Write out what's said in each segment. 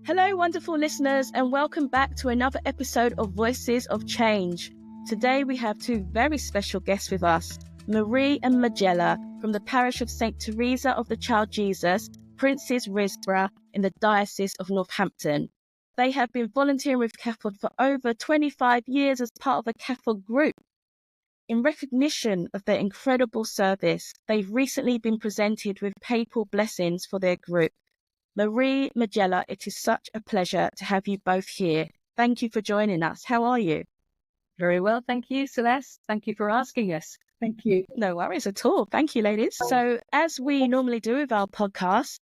Hello, wonderful listeners, and welcome back to another episode of Voices of Change. Today we have two very special guests with us, Marie and Majella from the parish of St. Teresa of the Child Jesus, Prince's Risborough in the Diocese of Northampton. They have been volunteering with CAFOD for over 25 years as part of a CAFOD group. In recognition of their incredible service, they've recently been presented with papal blessings for their group. Marie, Majella, it is such a pleasure to have you both here. Thank you for joining us. How are you? Very well, thank you, Celeste. Thank you for asking us. Thank you. No worries at all. Thank you, ladies. So, as we normally do with our podcast,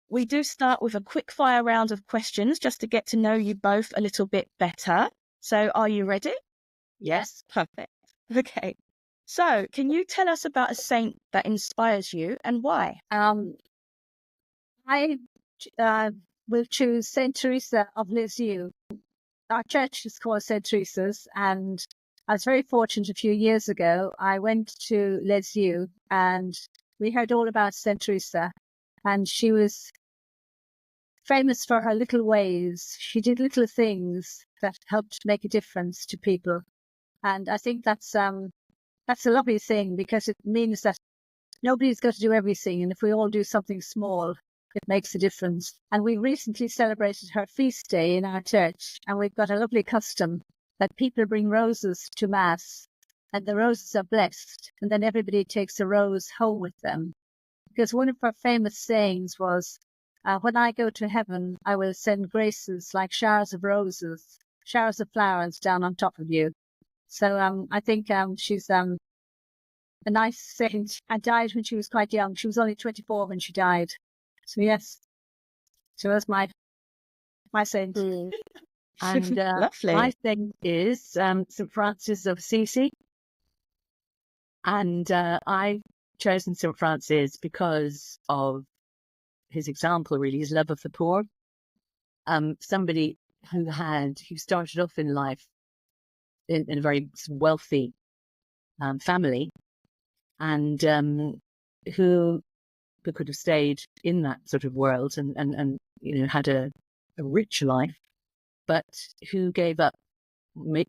we do start with a quick fire round of questions just to get to know you both a little bit better. So, are you ready? Yes. Perfect. Okay. So, can you tell us about a saint that inspires you and why? I will choose St. Teresa of Lisieux. Our church is called St. Teresa's, and I was very fortunate a few years ago. I went to Lisieux and we heard all about St. Teresa, and she was famous for her little ways. She did little things that helped make a difference to people. And I think that's a lovely thing, because it means that nobody's got to do everything. And if we all do something small, it makes a difference. And we recently celebrated her feast day in our church, and we've got a lovely custom that people bring roses to Mass, and the roses are blessed, and then everybody takes a rose home with them. Because one of her famous sayings was, when I go to heaven, I will send graces like showers of roses, showers of flowers down on top of you. So I think she's a nice saint, and died when she was quite young. She was only 24 when she died. So yes, so that's my saint. And Lovely. my saint is St. Francis of Assisi. And I've chosen St. Francis because of his example, really, his love of the poor. Somebody who started off in life in a very wealthy family, and who could have stayed in that sort of world and had a rich life, but who gave up,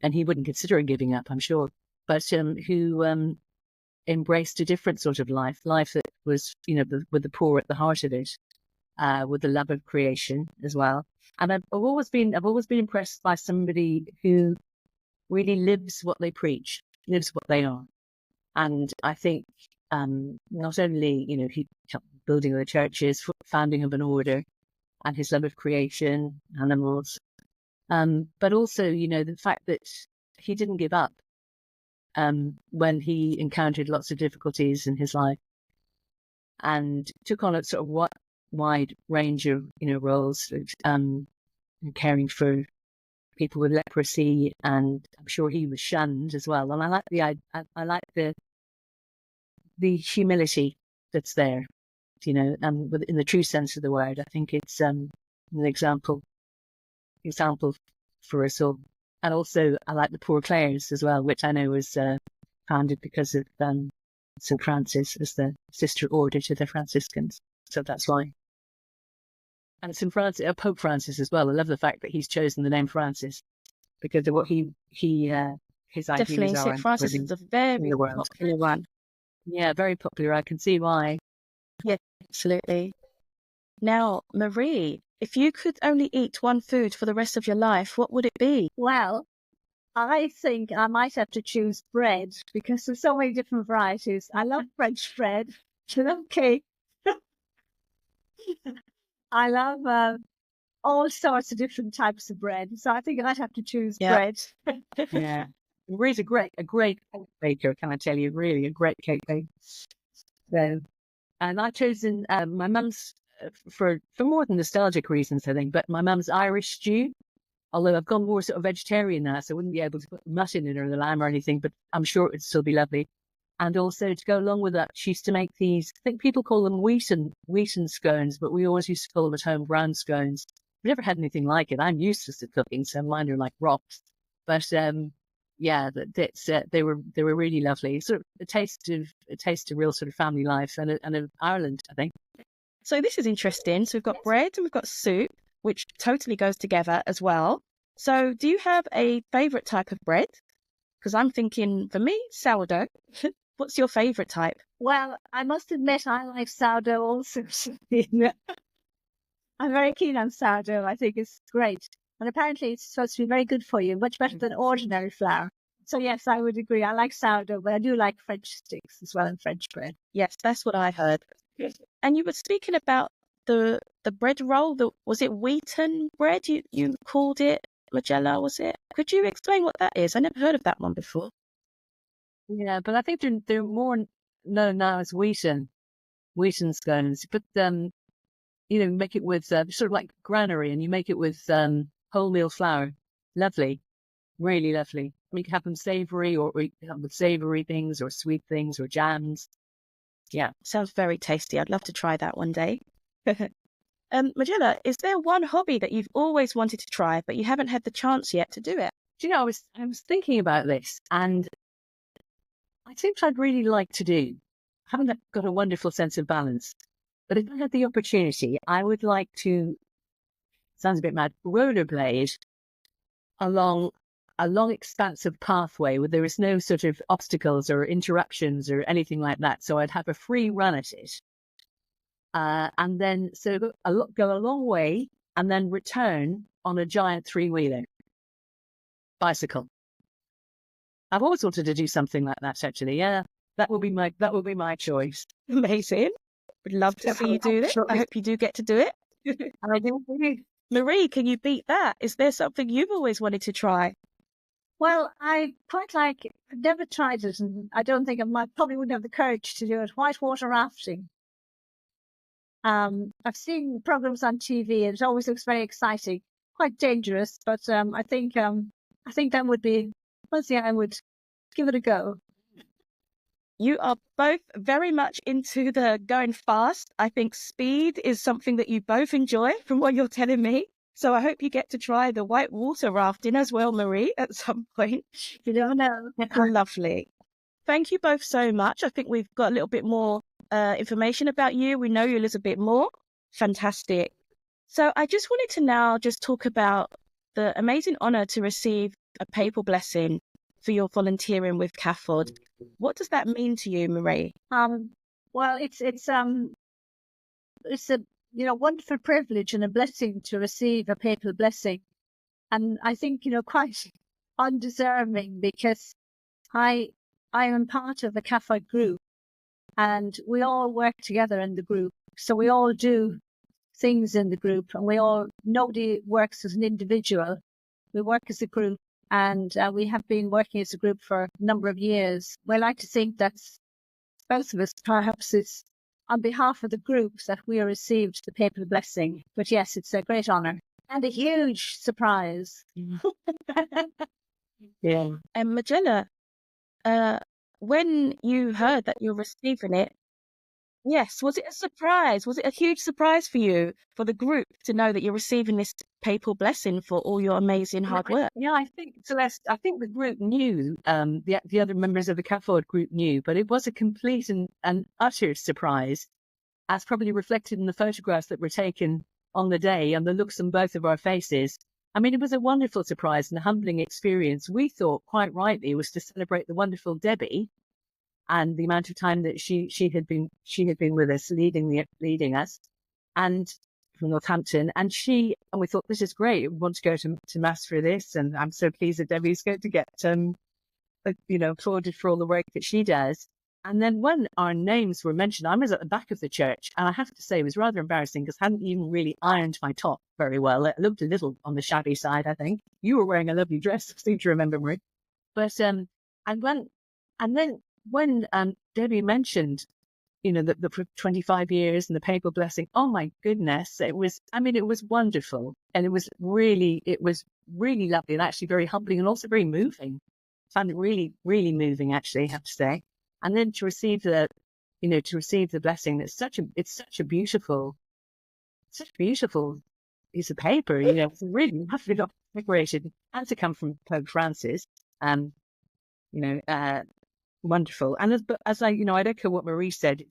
and he wouldn't consider giving up, I'm sure, but who embraced a different sort of life that was, with the poor at the heart of it, with the love of creation as well. And I've always been impressed by somebody who really lives what they preach, lives what they are. And I think not only, he building of the churches, founding of an order, and his love of creation, animals, but also, the fact that he didn't give up when he encountered lots of difficulties in his life, and took on a sort of wide range of, roles, caring for people with leprosy, and I'm sure he was shunned as well. And I like the humility that's there, in the true sense of the word. I think it's an example for us all. And also, I like the Poor Clares as well, which I know was founded because of St. Francis as the sister order to the Franciscans. So that's why. And St. Francis, Pope Francis as well. I love the fact that he's chosen the name Francis, because of what his ideas Definitely, are. St. Francis is a very popular one. Yeah, very popular. I can see why. Yeah, absolutely. Now, Marie, if you could only eat one food for the rest of your life, what would it be? Well, I think I might have to choose bread, because there's so many different varieties. I love French bread. I love cake. I love all sorts of different types of bread. So I think I'd have to choose bread. Yeah. Marie's a great cake baker, can I tell you? Really, a great cake baker. So, and I've chosen my mum's for more than nostalgic reasons, I think, but my mum's Irish stew. Although I've gone more sort of vegetarian now, so I wouldn't be able to put mutton in or the lamb or anything, but I'm sure it would still be lovely. And also, to go along with that, she used to make these, I think people call them wheaten scones, but we always used to call them at home brown scones. I've never had anything like it. I'm useless at cooking, so mine are like rocks. But yeah, they were really lovely. Sort of a taste of real sort of family life and of Ireland, I think. So this is interesting. So we've got bread and we've got soup. which totally goes together as well. So do you have a favorite type of bread? Because I'm thinking, for me, sourdough. What's your favorite type? Well, I must admit, I like sourdough also. I'm very keen on sourdough. I think it's great. And apparently it's supposed to be very good for you, much better than ordinary flour. So yes, I would agree. I like sourdough, but I do like French sticks as well and French bread. Yes, that's what I heard. And you were speaking about the bread roll. Was it wheaten bread you called it, Majella, was it? Could you explain what that is? I never heard of that one before. Yeah, but I think they're more known now as wheaten scones. But make it with sort of like granary, and you make it with wholemeal flour. Lovely, really lovely. You can have them savoury, or you can have them with savoury things, or sweet things, or jams. Yeah, sounds very tasty. I'd love to try that one day. Majella, is there one hobby that you've always wanted to try, but you haven't had the chance yet to do it? Do you know, I was thinking about this, and I think I'd really like to do. I haven't got a wonderful sense of balance, but if I had the opportunity, I would like to, sounds a bit mad, rollerblade along a long expansive pathway where there is no sort of obstacles or interruptions or anything like that. So I'd have a free run at it. And then go a long way and then return on a giant 3-wheeler bicycle. I've always wanted to do something like that, actually. Yeah, that will be my choice. Amazing. Would love to see you do it. I hope you do get to do it. I do. Marie, can you beat that? Is there something you've always wanted to try? Well, I quite like it. I've never tried it, and I don't think probably wouldn't have the courage to do it. Whitewater rafting. I've seen programs on TV, and it always looks very exciting. Quite dangerous, but I think that would be. I would give it a go. You are both very much into the going fast. I think speed is something that you both enjoy from what you're telling me. So I hope you get to try the white water rafting as well, Marie, at some point. You don't know. Lovely. Thank you both so much. I think we've got a little bit more information about you. We know you a little bit more. Fantastic. So I just wanted to now just talk about the amazing honour to receive a papal blessing for your volunteering with CAFOD. What does that mean to you, Marie? Well, it's a wonderful privilege and a blessing to receive a papal blessing, and I think quite undeserving, because I am part of the CAFOD group, and we all work together in the group. So we all do things in the group, and nobody works as an individual. We work as a group. And we have been working as a group for a number of years. We like to think that both of us, perhaps it's on behalf of the group that we received the papal blessing. But yes, it's a great honour and a huge surprise. Yeah. And Majella, when you heard that you're receiving it, yes, was it a surprise? Was it a huge surprise for you, for the group, to know that you're receiving this papal blessing for all your amazing hard work? Yeah, I think, Celeste, I think the group knew, the other members of the CAFOD group knew, but it was a complete and utter surprise, as probably reflected in the photographs that were taken on the day and the looks on both of our faces. I mean, it was a wonderful surprise and a humbling experience. We thought, quite rightly, was to celebrate the wonderful Debbie and the amount of time that she had been with us, leading us, and from Northampton. And we thought, this is great. We want to go to mass for this, and I'm so pleased that Debbie's going to get applauded for all the work that she does. And then when our names were mentioned, I was at the back of the church, and I have to say it was rather embarrassing because I hadn't even really ironed my top very well. It looked a little on the shabby side, I think. You were wearing a lovely dress, I seem to remember, Marie. But when Debbie mentioned, the 25 years and the papal blessing, oh my goodness, it was wonderful. And it was really lovely and actually very humbling and also very moving. I found it really, really moving, actually, I have to say. And then to receive the blessing, it's such a beautiful piece of paper, it's really lovely, decorated, and to come from Pope Francis, wonderful. And as I'd echo what Marie said,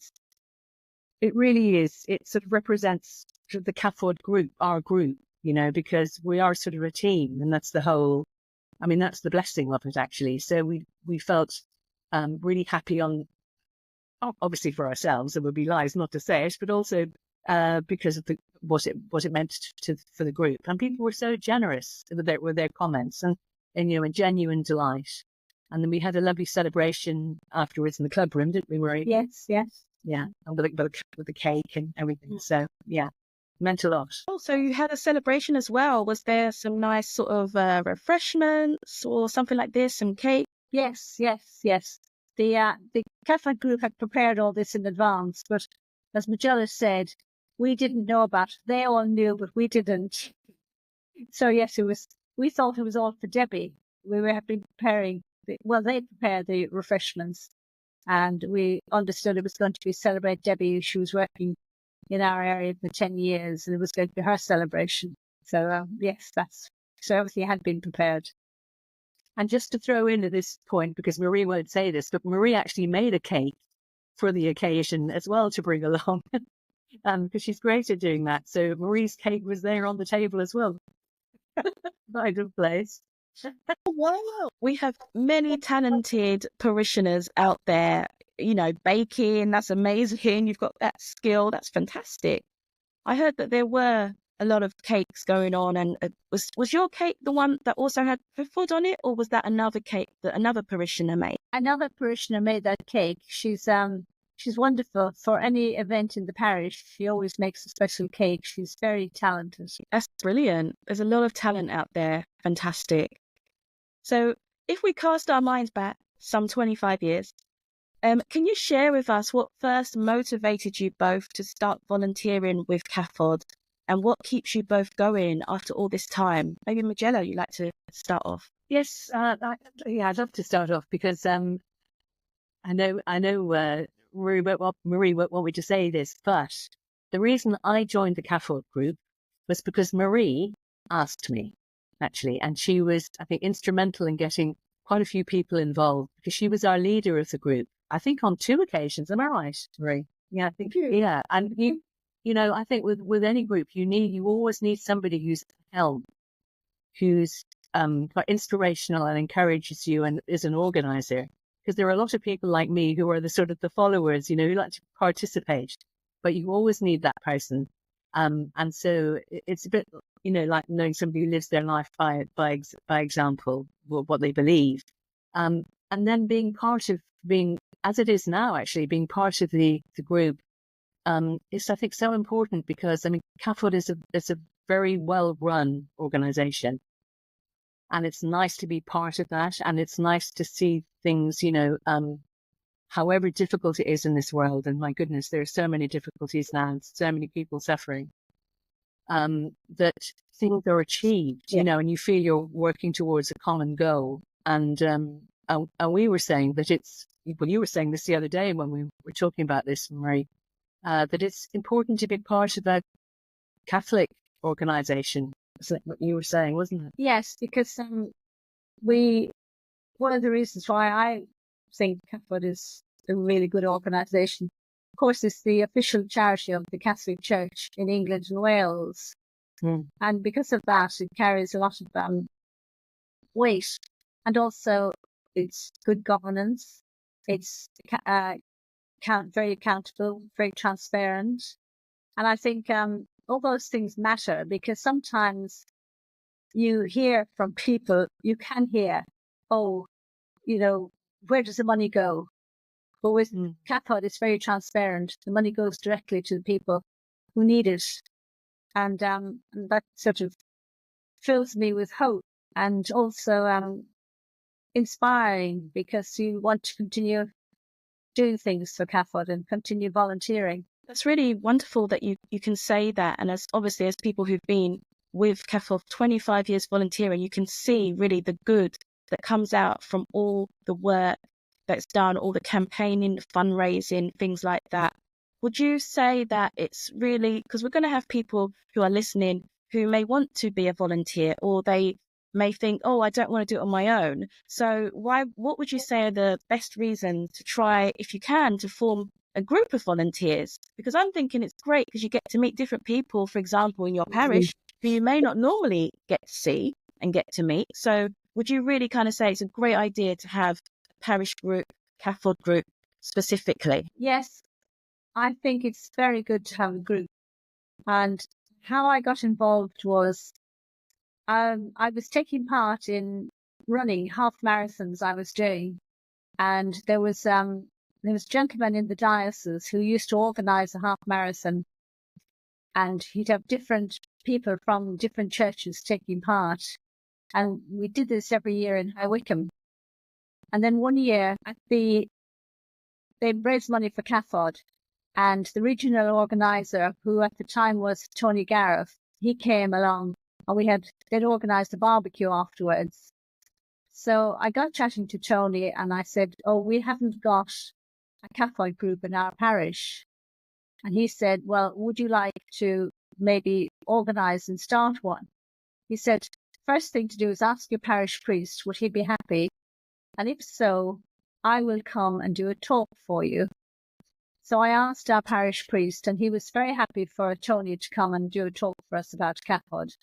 it really is. It sort of represents the CAFOD group, our group, because we are sort of a team, and that's that's the blessing of it, actually. So we felt really happy obviously for ourselves, it would be lies not to say it, but also because of what it meant for the group. And people were so generous with their comments and a genuine delight. And then we had a lovely celebration afterwards in the club room, didn't we, Marie? Yes. Yeah, and with the cake and everything. So yeah, meant a lot. Oh, so you had a celebration as well. Was there some nice sort of refreshments or something like this, some cake? Yes. The CAFOD group had prepared all this in advance, but as Majella said, we didn't know about it. They all knew, but we didn't. So yes, we thought it was all for Debbie. We have been preparing, they prepared the refreshments, and we understood it was going to be celebrate Debbie. She was working in our area for 10 years, and it was going to be her celebration. So yes, so everything had been prepared. And just to throw in at this point, because Marie won't say this, but Marie actually made a cake for the occasion as well to bring along, because she's great at doing that. So Marie's cake was there on the table as well. Right of place. Wow. We have many talented parishioners out there, baking, that's amazing. You've got that skill, that's fantastic. I heard that there were a lot of cakes going on, and was your cake the one that also had CAFOD on it, or was that another cake that another parishioner made? Another parishioner made that cake. She's wonderful. For any event in the parish, she always makes a special cake. She's very talented. That's brilliant. There's a lot of talent out there. Fantastic. So if we cast our minds back some 25 years, can you share with us what first motivated you both to start volunteering with CAFOD, and what keeps you both going after all this time? Maybe Majella, you'd like to start off? Yes, I'd love to start off, because I know Marie won't want me to say this, but the reason I joined the CAFOD group was because Marie asked me, actually, and she was, I think, instrumental in getting quite a few people involved, because she was our leader of the group, I think on 2 occasions. Am I right, Marie? Yeah, I think. Yeah, and I think with any group, you always need somebody who's at the helm, who's quite inspirational and encourages you and is an organizer. Because there are a lot of people like me who are the sort of the followers, who like to participate, but you always need that person. And so it's a bit, like knowing somebody who lives their life by example, what they believe. And then being as it is now, actually, being part of the group is, I think, so important, because, CAFOD is a very well-run organization. And it's nice to be part of that. And it's nice to see things, however difficult it is in this world. And my goodness, there are so many difficulties now, and so many people suffering, that things are achieved, and you feel you're working towards a common goal. And we were saying that you were saying this the other day when we were talking about this, Marie, that it's important to be part of a Catholic organization. That's what you were saying, wasn't it? Yes, because one of the reasons why I think CAFOD is a really good organisation, of course, it's the official charity of the Catholic Church in England and Wales. And because of that, it carries a lot of weight. And also, it's good governance. It's very accountable, very transparent. And I think all those things matter, because sometimes you hear from people, you can hear, where does the money go? But with CAFOD, it's very transparent. The money goes directly to the people who need it. And that sort of fills me with hope, and also inspiring, because you want to continue doing things for CAFOD and continue volunteering. That's really wonderful that you can say that. And as people who've been with CAFOD 25 years volunteering, you can see really the good that comes out from all the work that's done, all the campaigning, fundraising, things like that. Would you say that it's really, because we're going to have people who are listening who may want to be a volunteer, or they may think, I don't want to do it on my own. So what would you say are the best reasons to try, if you can, to form a group of volunteers? Because I'm thinking it's great because you get to meet different people, for example, in your parish, who you may not normally get to see and get to meet. So would you really kind of say it's a great idea to have a parish group, CAFOD group specifically? Yes, I think it's very good to have a group. And how I got involved was I was taking part in running half marathons I was doing. And there was a gentleman in the diocese who used to organize a half marathon, and he'd have different people from different churches taking part. And we did this every year in High Wycombe. And then one year they raised money for CAFOD, and the regional organizer, who at the time was Tony Gareth, he came along, and they'd organized a barbecue afterwards. So I got chatting to Tony and I said, oh, we haven't got a CAFOD group in our parish. And he said, well, would you like to maybe organize and start one? He said, first thing to do is ask your parish priest, would he be happy? And if so, I will come and do a talk for you. So I asked our parish priest, and he was very happy for Tony to come and do a talk for us about CAFOD.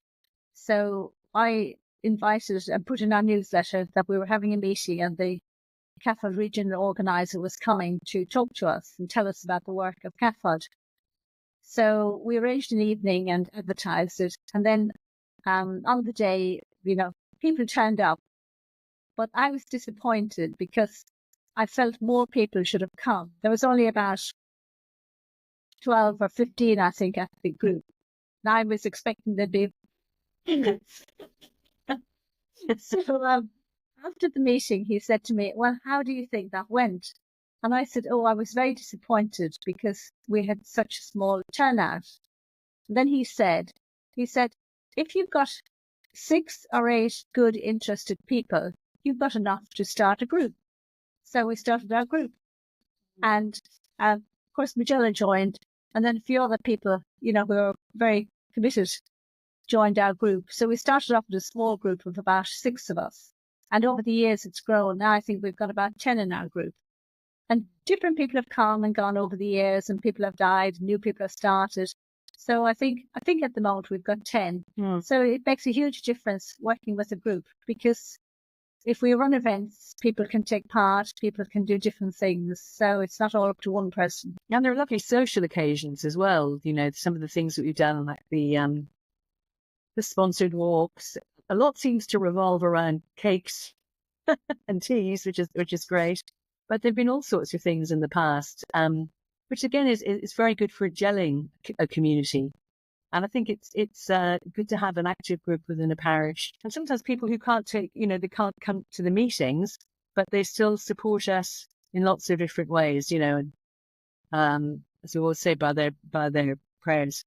So I invited and put in our newsletter that we were having a meeting, and the CAFOD regional organizer was coming to talk to us and tell us about the work of CAFOD. So we arranged an evening and advertised it. And then on the day, people turned up. But I was disappointed because I felt more people should have come. There was only about 12 or 15, I think, at the group. And I was expecting there'd be... So after the meeting, he said to me, well, how do you think that went? And I said, oh, I was very disappointed because we had such a small turnout. And then he said, if you've got 6 or 8 good, interested people, you've got enough to start a group. So we started our group. And of course, Majella joined. And then a few other people, who were very committed, joined our group. So we started off with a small group of about 6 of us. And over the years, it's grown. Now I think we've got about 10 in our group. And different people have come and gone over the years, and people have died, new people have started. So I think at the moment we've got 10. So it makes a huge difference working with a group, because if we run events, people can take part, people can do different things. So it's not all up to one person. And there are lovely social occasions as well. Some of the things that we've done, like the sponsored walks. A lot seems to revolve around cakes and teas, which is great. But there've been all sorts of things in the past, which again is very good for gelling a community. And I think it's good to have an active group within a parish. And sometimes people who can't they can't come to the meetings, but they still support us in lots of different ways. And as we always say, by their prayers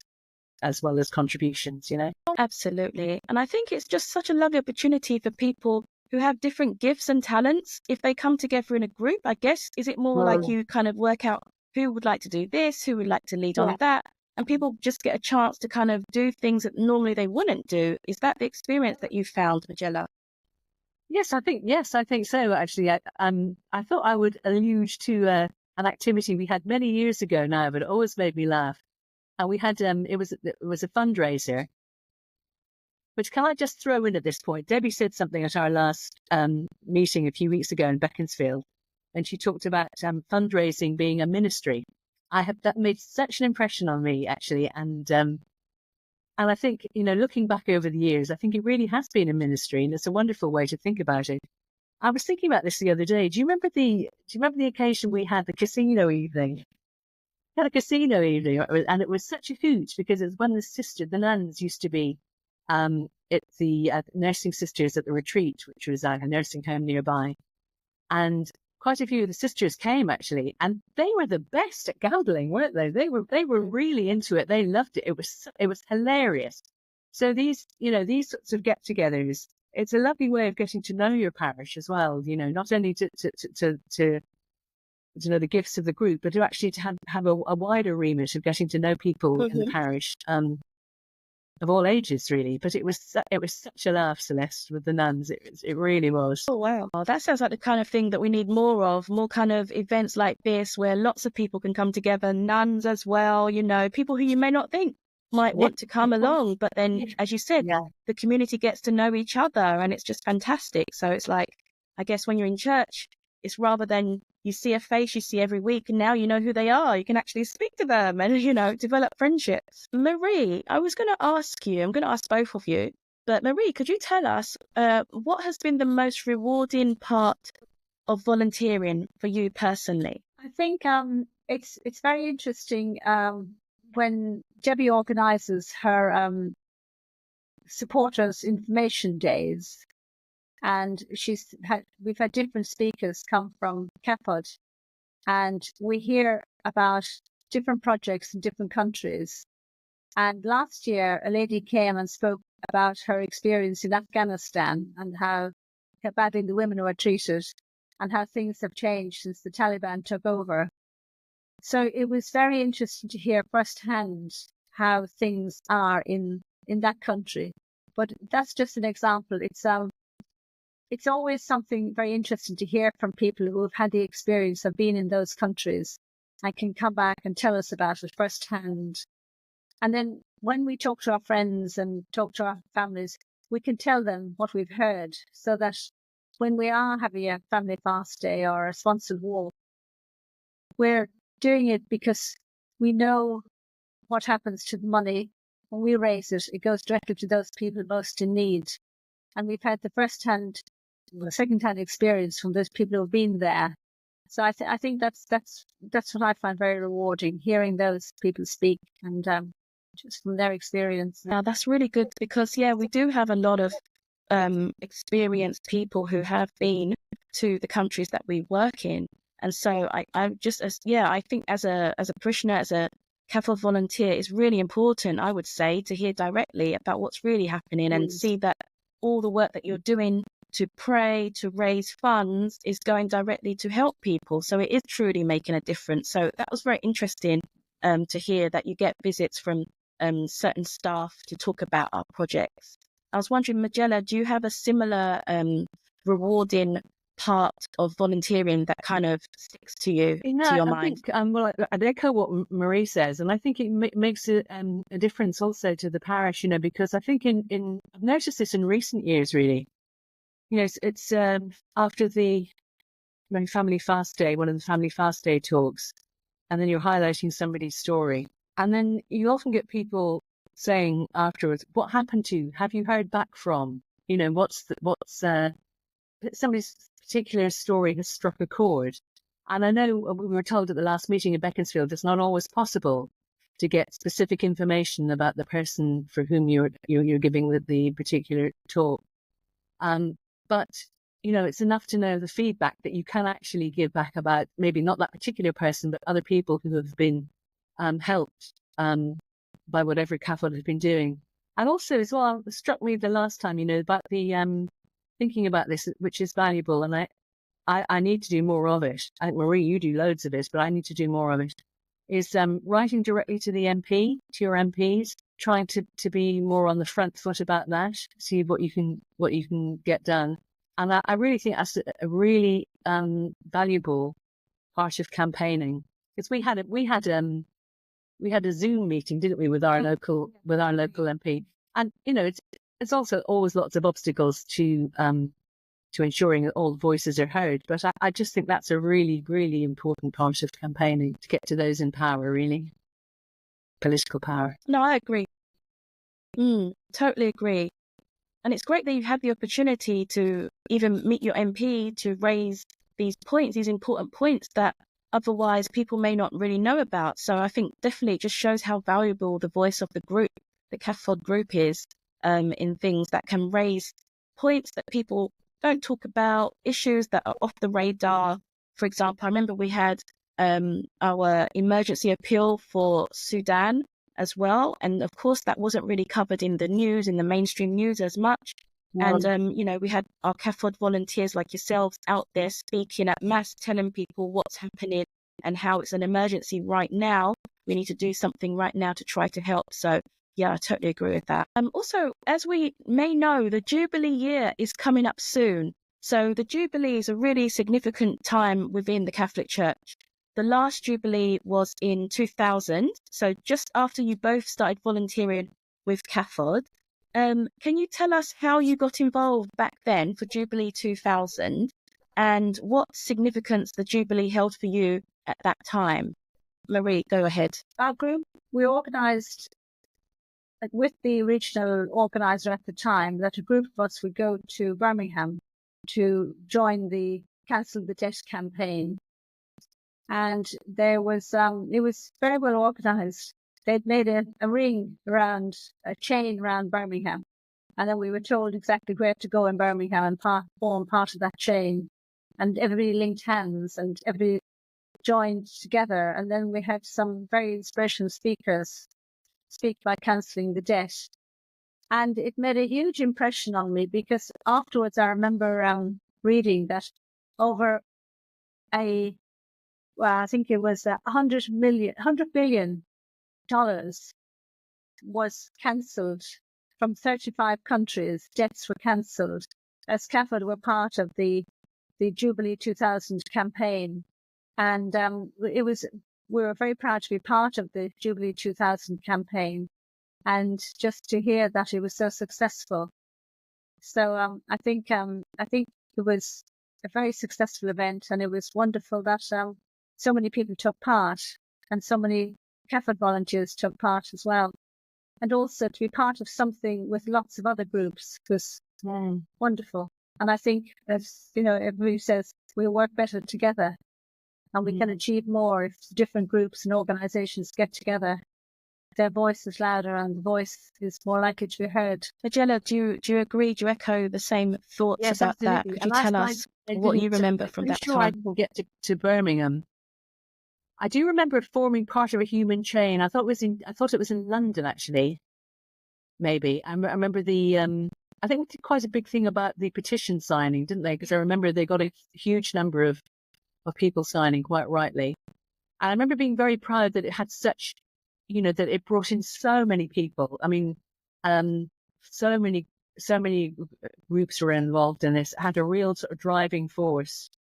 as well as contributions. Absolutely. And I think it's just such a lovely opportunity for people who have different gifts and talents. If they come together in a group, I guess, is it more like you kind of work out who would like to do this, who would like to lead on that? And people just get a chance to kind of do things that normally they wouldn't do. Is that the experience that you found, Majella? Yes, I think so, actually. I thought I would allude to an activity we had many years ago now, but it always made me laugh. And we had, it was a fundraiser, which can I just throw in at this point? Debbie said something at our last meeting a few weeks ago in Beaconsfield, and she talked about fundraising being a ministry. That made such an impression on me, actually. And I think, looking back over the years, I think it really has been a ministry, and it's a wonderful way to think about it. I was thinking about this the other day. Do you remember the occasion we had the casino evening? We had a casino evening, and it was such a hoot because it was when the nuns used to be it's the nursing sisters at the retreat, which was a nursing home nearby. And quite a few of the sisters came, actually, and they were the best at gambling, weren't they? They were really into it. They loved it. It was hilarious. So these sorts of get-togethers, it's a lovely way of getting to know your parish as well. Not only to know the gifts of the group, but to actually have a wider remit of getting to know people in the parish. Of all ages, really. But it was such a laugh, Celeste, with the nuns. It really was. Oh, wow. Oh, that sounds like the kind of thing that we need more of, more kind of events like this where lots of people can come together, nuns as well, people who you may not think might want to come along. But then, as you said, Yeah. the community gets to know each other, and it's just fantastic. So it's like, I guess when you're in church, it's rather than you see a face you see every week, and now you know who they are. You can actually speak to them and, develop friendships. Marie, I was going to ask you, I'm going to ask both of you, but Marie, could you tell us what has been the most rewarding part of volunteering for you personally? I think it's very interesting when Debbie organises her supporters information days, and we've had different speakers come from CAFOD, and we hear about different projects in different countries. And last year, a lady came and spoke about her experience in Afghanistan and how badly the women were treated and how things have changed since the Taliban took over. So it was very interesting to hear firsthand how things are in that country. But that's just an example. It's always something very interesting to hear from people who have had the experience of being in those countries and can come back and tell us about it firsthand. And then when we talk to our friends and talk to our families, we can tell them what we've heard, so that when we are having a family fast day or a sponsored walk, we're doing it because we know what happens to the money. When we raise it, it goes directly to those people most in need. And we've had the second-hand experience from those people who've been there. So I think that's what I find very rewarding, hearing those people speak and just from their experience. Now, that's really good because, we do have a lot of experienced people who have been to the countries that we work in. And so I think as a parishioner, as a CAFOD volunteer, it's really important, I would say, to hear directly about what's really happening and see that all the work that you're doing to pray, to raise funds is going directly to help people. So it is truly making a difference. So that was very interesting to hear that you get visits from certain staff to talk about our projects. I was wondering, Majella, do you have a similar rewarding part of volunteering that kind of sticks to you, to your mind? I'd echo what Marie says, and I think it makes a difference also to the parish, because I think I've noticed this in recent years, really. It's after the family fast day, one of the family fast day talks, and then you're highlighting somebody's story, and then you often get people saying afterwards, "What happened to you? Have you heard back from? What's somebody's particular story has struck a chord." And I know we were told at the last meeting in Beaconsfield, it's not always possible to get specific information about the person for whom you're giving the particular talk. But it's enough to know the feedback that you can actually give back about maybe not that particular person, but other people who have been helped by whatever CAFOD has been doing. And also as well, it struck me the last time, about the thinking about this, which is valuable, and I need to do more of it. I think, Marie, you do loads of it, but I need to do more of it, is writing directly to the MP, to your MPs, trying to be more on the front foot about that, see what you can get done. And I really think that's a really valuable part of campaigning, because we had a Zoom meeting, didn't we, with our local MP, and it's also always lots of obstacles to ensuring that all voices are heard. But I just think that's a really, really important part of campaigning, to get to those in power, really, political power. No, I agree. Totally agree. And it's great that you have the opportunity to even meet your MP to raise these points, these important points that otherwise people may not really know about. So I think definitely it just shows how valuable the voice of the group, the CAFOD group, is in things that can raise points that people don't talk about, issues that are off the radar. For example, I remember we had our emergency appeal for Sudan as well. And of course, that wasn't really covered in the news, in the mainstream news as much. And, we had our CAFOD volunteers like yourselves out there speaking at mass, telling people what's happening and how it's an emergency right now. We need to do something right now to try to help. So, yeah, I totally agree with that. Also, as we may know, the Jubilee year is coming up soon. So the Jubilee is a really significant time within the Catholic Church. the last Jubilee was in 2000, so just after you both started volunteering with CAFOD. Can you tell us how you got involved back then for Jubilee 2000 and what significance the Jubilee held for you at that time? Marie, go ahead. Our group, we organised with the regional organiser at the time that a group of us would go to Birmingham to join the Cancel the Debt campaign. And there was, it was very well organised. They'd made a ring around, a chain around Birmingham. And then we were told exactly where to go in Birmingham and form part of that chain. And everybody linked hands and everybody joined together. And then we had some very inspirational speakers speak by cancelling the debt. And it made a huge impression on me because afterwards I remember reading that over I think it was $100 billion was cancelled from 35 countries. Debts were cancelled as CAFOD were part of the Jubilee 2000 campaign. And we were very proud to be part of the Jubilee 2000 campaign and just to hear that it was so successful. So I think it was a very successful event, and it was wonderful that so many people took part and so many CAFOD volunteers took part as well. And also to be part of something with lots of other groups was wonderful. And I think, as you know, everybody says, we work better together and we can achieve more if different groups and organisations get together. Their voice is louder and the voice is more likely to be heard. Majella, do you agree? Do you echo the same thoughts Yes, about absolutely. that? Could you tell us what you remember from that time? I didn't get to Birmingham. I do remember forming part of a human chain. I thought it was in London, actually. Maybe I remember I think we did quite a big thing about the petition signing, didn't they? Because I remember they got a huge number of people signing, quite rightly. And I remember being very proud that it had such, that it brought in so many people. I mean, so many groups were involved in this. It had a real sort of driving force.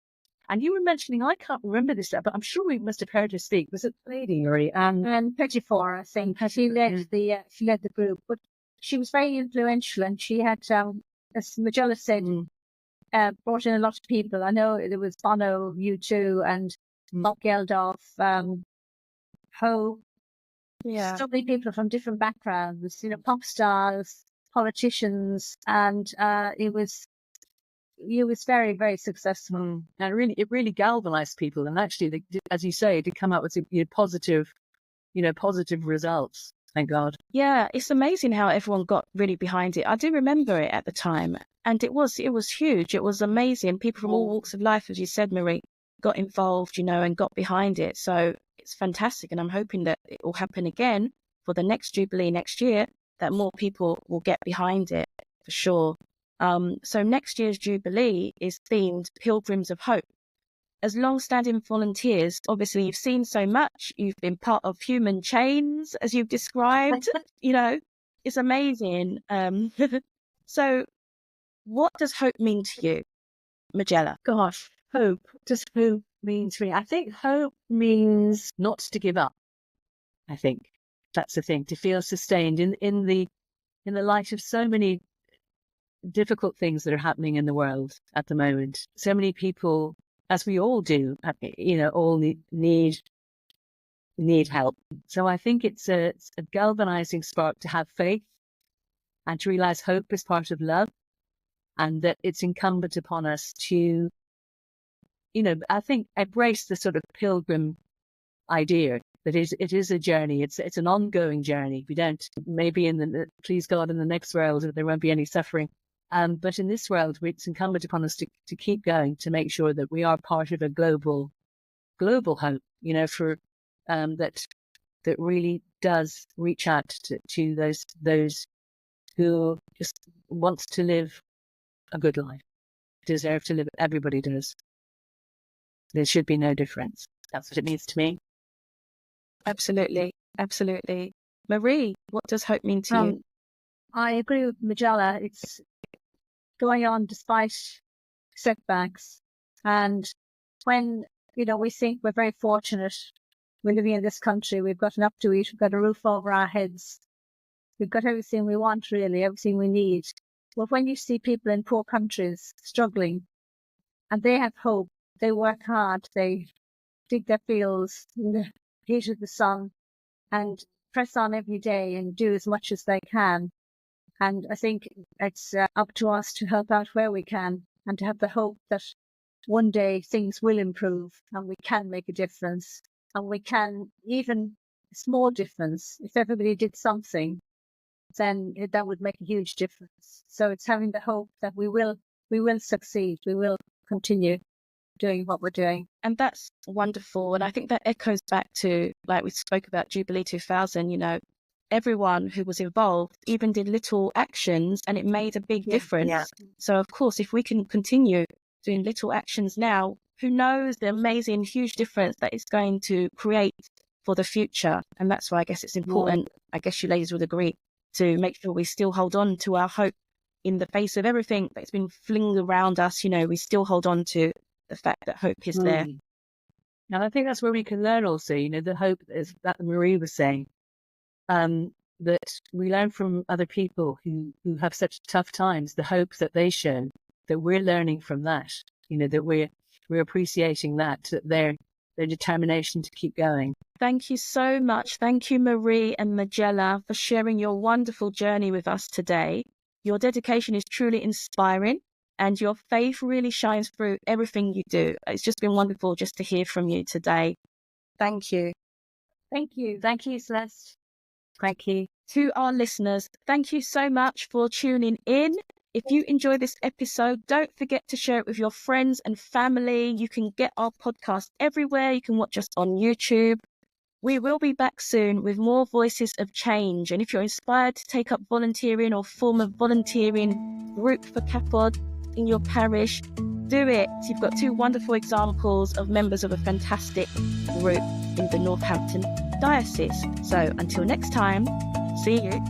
And you were mentioning, I can't remember this, but I'm sure we must have heard her speak. Was it Lady Marie? And Pettifor, I think. She led the group, but she was very influential, and she had, as Majella said, brought in a lot of people. I know there was Bono, U2, and Bob Geldof, Ho. Yeah. So many people from different backgrounds, pop stars, politicians, and it was very, very successful. And it really galvanized people. And actually, they did, as you say, did come out with positive results. Thank God. Yeah, it's amazing how everyone got really behind it. I do remember it at the time, and it was huge. It was amazing. People from all walks of life, as you said, Marie, got involved, and got behind it. So it's fantastic, and I'm hoping that it will happen again for the next Jubilee next year, that more people will get behind it for sure. So next year's Jubilee is themed Pilgrims of Hope. As long-standing volunteers, obviously you've seen so much. You've been part of human chains, as you've described. It's amazing. So what does hope mean to you, Majella? Gosh, hope. Does hope mean to me? I think hope means not to give up. I think that's the thing, to feel sustained in the light of so many difficult things that are happening in the world at the moment. So many people, as we all do, all need help. So I think it's a galvanizing spark to have faith and to realize hope is part of love, and that it's incumbent upon us to, I think, embrace the sort of pilgrim idea that it is a journey. It's an ongoing journey. We don't, maybe please God, in the next world there won't be any suffering. But in this world, it's incumbent upon us to keep going, to make sure that we are part of a global hope, for that really does reach out to those who just wants to live a good life, deserve to live. Everybody does. There should be no difference. That's what it means to me. Absolutely, absolutely. Marie, what does hope mean to you? I agree with Majella. It's going on despite setbacks. And when we think we're very fortunate. We're living in this country. We've got enough to eat. We've got a roof over our heads. We've got everything we want, really, everything we need. But when you see people in poor countries struggling, and they have hope, they work hard, they dig their fields in the heat of the sun, and press on every day and do as much as they can. And I think it's up to us to help out where we can, and to have the hope that one day things will improve and we can make a difference, and we can, even a small difference, if everybody did something, then that would make a huge difference. So it's having the hope that we will succeed, we will continue doing what we're doing. And that's wonderful. And I think that echoes back to, like we spoke about Jubilee 2000, everyone who was involved even did little actions, and it made a big difference. Yeah. So of course, if we can continue doing little actions now, who knows the amazing, huge difference that it's going to create for the future. And that's why I guess it's important, I guess you ladies would agree, to make sure we still hold on to our hope in the face of everything that's been flinged around us. We still hold on to the fact that hope is there. And I think that's where we can learn also, the hope that Marie was saying, that we learn from other people who have such tough times, the hope that they show, that we're learning from that, that we're appreciating that their determination to keep going. Thank you so much. Thank you, Marie and Majella, for sharing your wonderful journey with us today. Your dedication is truly inspiring, and your faith really shines through everything you do. It's just been wonderful just to hear from you today. Thank you. Thank you. Thank you, Celeste. Thank you. To our listeners, thank you so much for tuning in. If you enjoy this episode, don't forget to share it with your friends and family. You can get our podcast everywhere. You can watch us on YouTube. We will be back soon with more Voices of Change. And if you're inspired to take up volunteering or form a volunteering group for CAFOD in your parish, do it. You've got 2 wonderful examples of members of a fantastic group in the Northampton Diocese. So until next time, see you.